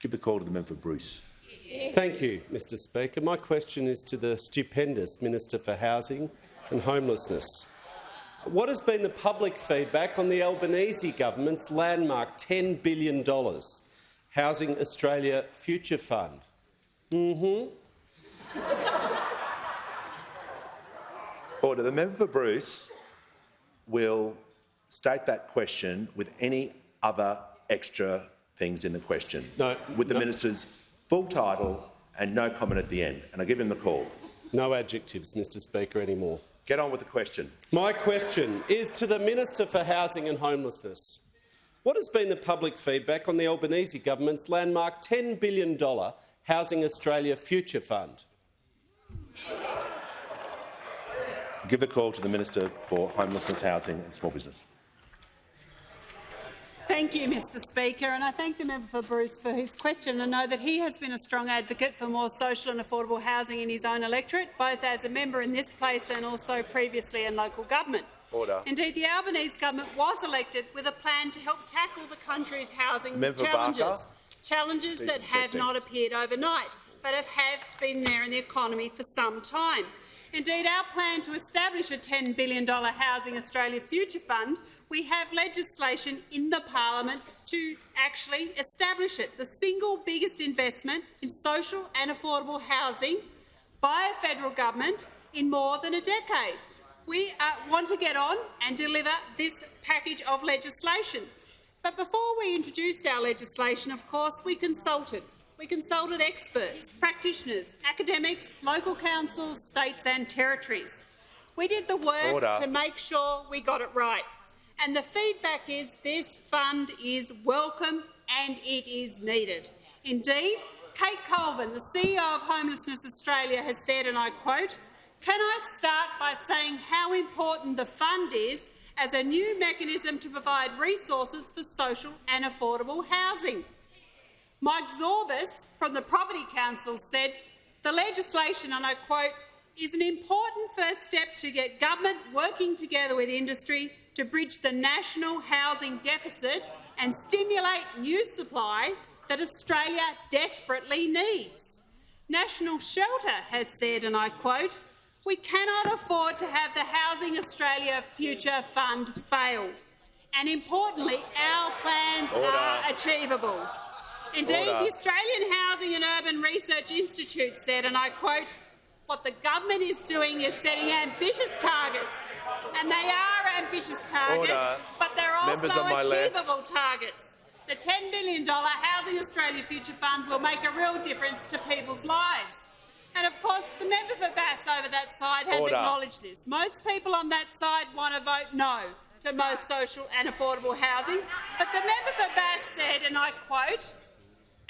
Give the call to the member for Bruce. Thank you, Mr Speaker. My question is to the stupendous Minister for Housing and Homelessness. What has been the public feedback on the Albanese government's landmark $10 billion Housing Australia Future Fund? Order. The member for Bruce will state that question with any other extra things in the question, with the minister's full title and no comment at the end. And I give him the call. No adjectives, Mr Speaker, anymore. Get on with the question. My question is to the Minister for Housing and Homelessness. What has been the public feedback on the Albanese government's landmark $10 billion Housing Australia Future Fund? I give the call to the Minister for Homelessness, Housing and Small Business. Thank you, Mr Speaker, and I thank the member for Bruce for his question. I know that he has been a strong advocate for more social and affordable housing in his own electorate, both as a member in this place and also previously in local government. Order. Indeed, the Albanese government was elected with a plan to help tackle the country's housing challenges that have not appeared overnight, but have been there in the economy for some time. Indeed, our plan to establish a $10 billion Housing Australia Future Fund, we have legislation in the parliament to actually establish it, the single biggest investment in social and affordable housing by a federal government in more than a decade. We want to get on and deliver this package of legislation. But before we introduced our legislation, of course, we consulted. We consulted experts, practitioners, academics, local councils, states and territories. We did the work to make sure we got it right. And the feedback is this fund is welcome and it is needed. Indeed, Kate Colvin, the CEO of Homelessness Australia, has said, and I quote, "Can I start by saying how important the fund is as a new mechanism to provide resources for social and affordable housing?" Mike Zorbas from the Property Council said, "The legislation," and I quote, "is an important first step to get government working together with industry to bridge the national housing deficit and stimulate new supply that Australia desperately needs." National Shelter has said, and I quote, "We cannot afford to have the Housing Australia Future Fund fail. And importantly, our plans are achievable." Indeed, the Australian Housing and Urban Research Institute said, and I quote, "What the government is doing is setting ambitious targets, and they are ambitious targets, but they're also achievable targets. The $10 billion Housing Australia Future Fund will make a real difference to people's lives." And of course, the member for Bass over that side has acknowledged this. Most people on that side want to vote no to most social and affordable housing. But the member for Bass said, and I quote,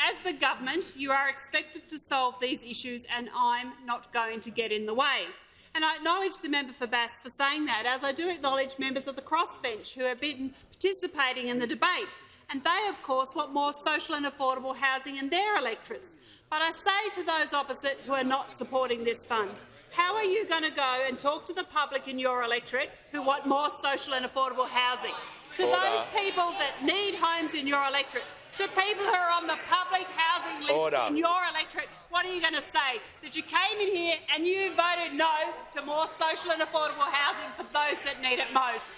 "As the government, you are expected to solve these issues and I'm not going to get in the way." And I acknowledge the member for Bass for saying that, as I do acknowledge members of the crossbench who have been participating in the debate. And they, of course, want more social and affordable housing in their electorates. But I say to those opposite who are not supporting this fund, how are you going to go and talk to the public in your electorate who want more social and affordable housing? To those people that need homes in your electorate, to people who are on the public housing list in your electorate, what are you going to say? That you came in here and you voted no to more social and affordable housing for those that need it most?